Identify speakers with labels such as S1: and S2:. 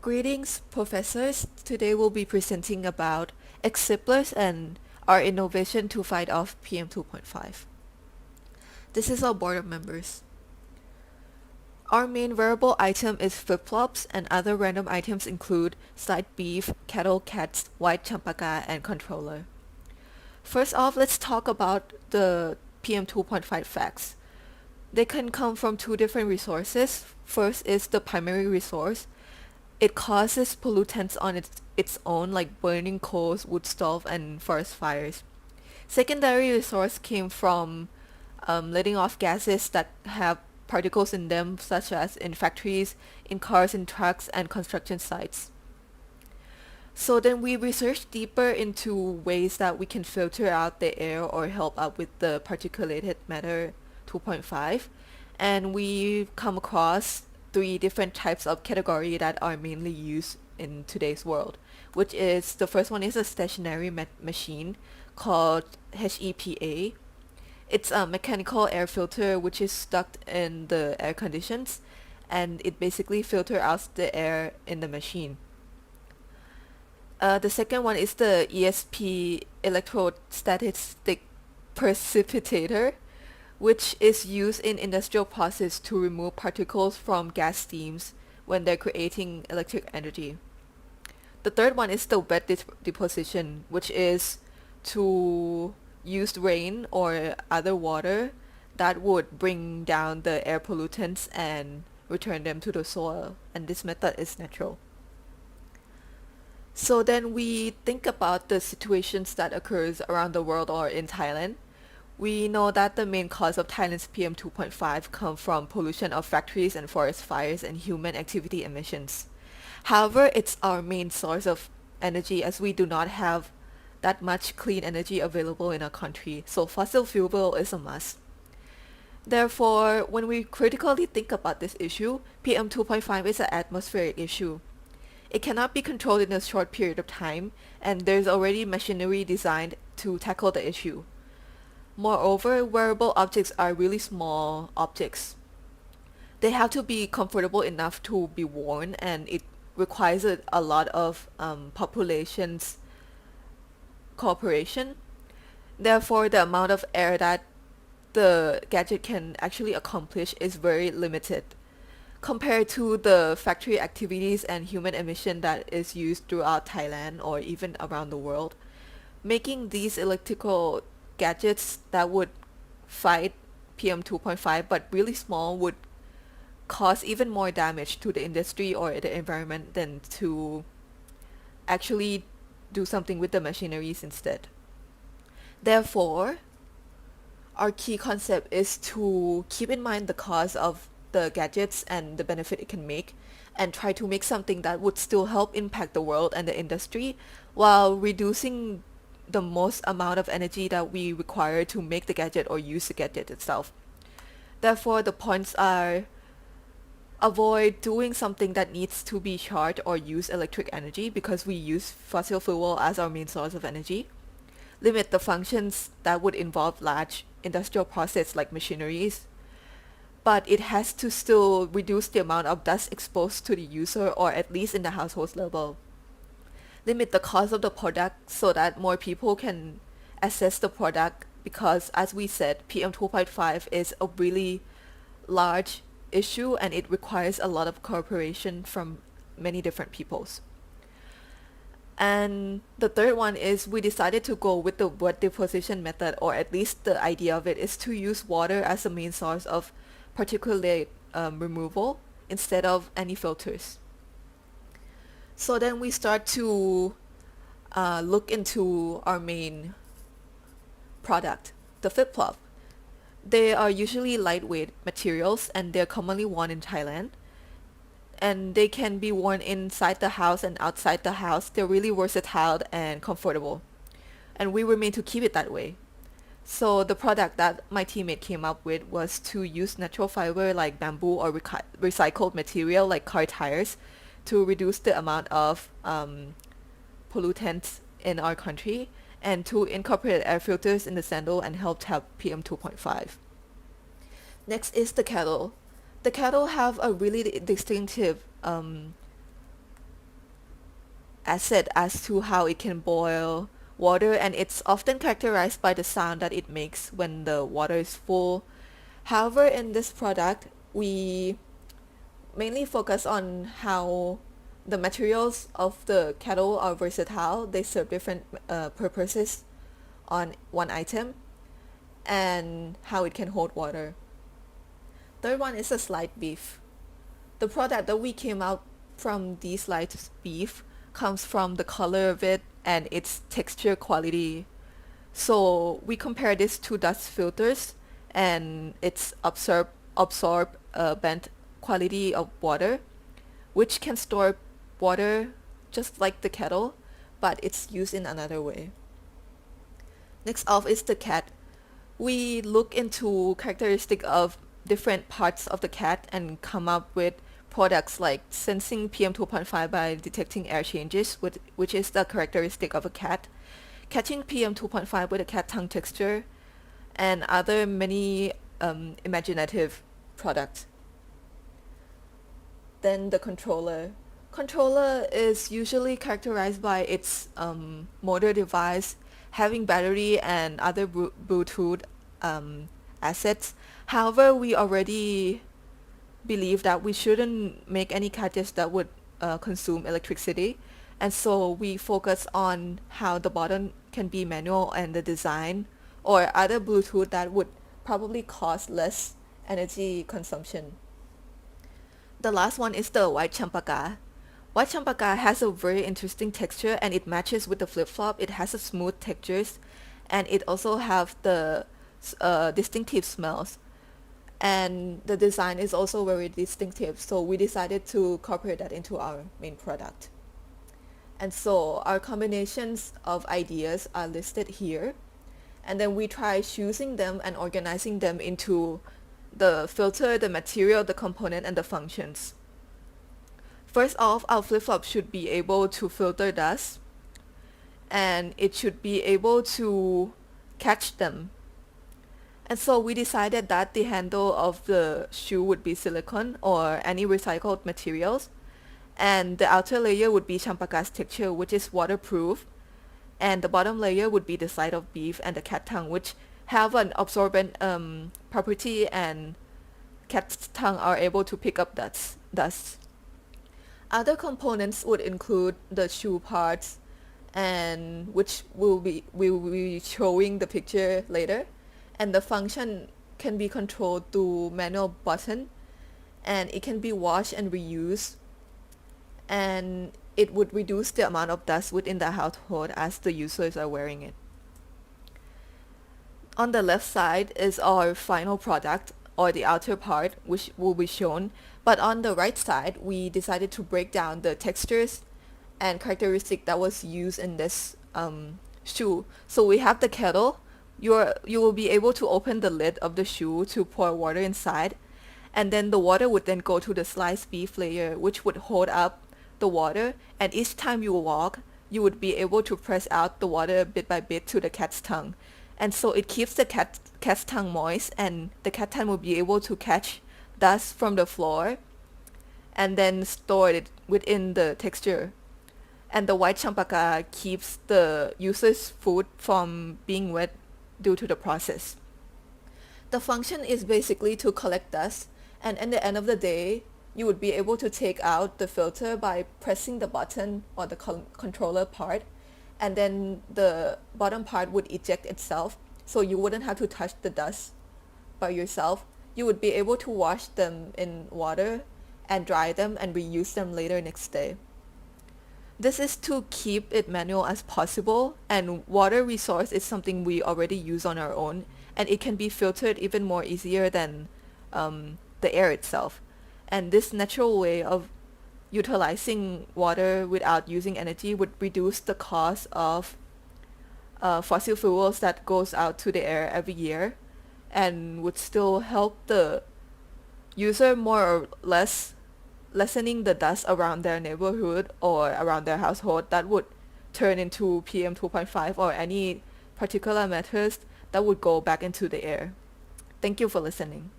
S1: Greetings, professors. Today we'll be presenting about exciplers and our innovation to fight off PM 2.5. This is our board of members. Our main wearable item is flip-flops, and other random items include side beef, cattle, cats, white champaca, and controller. First off, let's talk about the PM 2.5 facts. They can come from two different resources. First is the primary resource. It causes pollutants on its own, like burning coals, wood stove, and forest fires. Secondary resource came from letting off gases that have particles in them, such as in factories, in cars and trucks, and construction sites. So then we researched deeper into ways that we can filter out the air or help out with the particulate matter 2.5, and we come across three different types of category that are mainly used in today's world, which is the first one is a stationary machine called HEPA. It's a mechanical air filter which is stuck in the air conditions, and it basically filters out the air in the machine. The second one is the ESP electrostatic precipitator, which is used in industrial process to remove particles from gas steams when they're creating electric energy. The third one is the wet deposition, which is to use rain or other water that would bring down the air pollutants and return them to the soil, and this method is natural. So then we think about the situations that occurs around the world or in Thailand. We know that the main cause of Thailand's PM 2.5 come from pollution of factories and forest fires and human activity emissions. However, it's our main source of energy as we do not have that much clean energy available in our country, so fossil fuel is a must. Therefore, when we critically think about this issue, PM 2.5 is an atmospheric issue. It cannot be controlled in a short period of time, and there's already machinery designed to tackle the issue. Moreover, wearable objects are really small objects. They have to be comfortable enough to be worn, and it requires a lot of population's cooperation. Therefore, the amount of air that the gadget can actually accomplish is very limited compared to the factory activities and human emission that is used throughout Thailand or even around the world. Making these electrical gadgets that would fight PM 2.5 but really small would cause even more damage to the industry or the environment than to actually do something with the machineries instead. Therefore, our key concept is to keep in mind the cause of the gadgets and the benefit it can make, and try to make something that would still help impact the world and the industry while reducing the most amount of energy that we require to make the gadget or use the gadget itself. Therefore, the points are: avoid doing something that needs to be charged or use electric energy because we use fossil fuel as our main source of energy. Limit the functions that would involve large industrial process like machineries, but it has to still reduce the amount of dust exposed to the user, or at least in the household level. Limit the cost of the product so that more people can access the product, because as we said, PM 2.5 is a really large issue and it requires a lot of cooperation from many different peoples. And the third one is we decided to go with the wet deposition method, or at least the idea of it is to use water as the main source of particulate removal instead of any filters. So then we start to look into our main product, the flip-flop. They are usually lightweight materials and they're commonly worn in Thailand. And they can be worn inside the house and outside the house. They're really versatile and comfortable. And we were made to keep it that way. So the product that my teammate came up with was to use natural fiber like bamboo or recycled material like car tires to reduce the amount of pollutants in our country, and to incorporate air filters in the sandal and help tap PM 2.5. Next is the kettle. The kettle have a really distinctive asset as to how it can boil water, and it's often characterized by the sound that it makes when the water is full. However, in this product, we mainly focus on how the materials of the kettle are versatile. They serve different purposes on one item, and how it can hold water. Third one is a sliced beef. The product that we came out from the sliced beef comes from the color of it and its texture quality. So we compare this to dust filters and its absorb bent quality of water, which can store water just like the kettle, but it's used in another way. Next off is the cat. We look into characteristic of different parts of the cat and come up with products like sensing PM 2.5 by detecting air changes, which is the characteristic of a cat, catching PM 2.5 with a cat tongue texture, and other many imaginative products. Then the controller. Controller is usually characterized by its motor device having battery and other Bluetooth assets. However, we already believe that we shouldn't make any gadgets that would consume electricity, and so we focus on how the button can be manual and the design or other Bluetooth that would probably cost less energy consumption. The last one is the white champaka. White champaka has a very interesting texture and it matches with the flip-flop. It has a smooth textures and it also have the distinctive smells. And the design is also very distinctive, so we decided to incorporate that into our main product. And so our combinations of ideas are listed here, and then we try choosing them and organizing them into the filter, the material, the component, and the functions. First off, our flip-flop should be able to filter dust, and it should be able to catch them. And so we decided that the handle of the shoe would be silicone or any recycled materials, and the outer layer would be champaka's texture, which is waterproof, and the bottom layer would be the side of beef and the cat tongue, which have an absorbent property, and cat's tongue are able to pick up dust. Other components would include the shoe parts, and which we will be showing the picture later, and the function can be controlled through manual button, and it can be washed and reused, and it would reduce the amount of dust within the household as the users are wearing it. On the left side is our final product, or the outer part, which will be shown, but on the right side we decided to break down the textures and characteristic that was used in this shoe. So we have the kettle. You will be able to open the lid of the shoe to pour water inside, and then the water would then go to the sliced beef layer, which would hold up the water, and each time you walk you would be able to press out the water bit by bit to the cat's tongue, and so it keeps the cat's tongue moist, and the cat tongue will be able to catch dust from the floor and then store it within the texture. And the white champaka keeps the user's food from being wet due to the process. The function is basically to collect dust, and at the end of the day you would be able to take out the filter by pressing the button or the controller part, and then the bottom part would eject itself, so you wouldn't have to touch the dust by yourself. You would be able to wash them in water and dry them and reuse them later next day. This is to keep it manual as possible, and water resource is something we already use on our own, and it can be filtered even more easier than the air itself. And this natural way of utilizing water without using energy would reduce the cost of fossil fuels that goes out to the air every year, and would still help the user more or less lessening the dust around their neighborhood or around their household that would turn into PM 2.5 or any particulate matters that would go back into the air. Thank you for listening.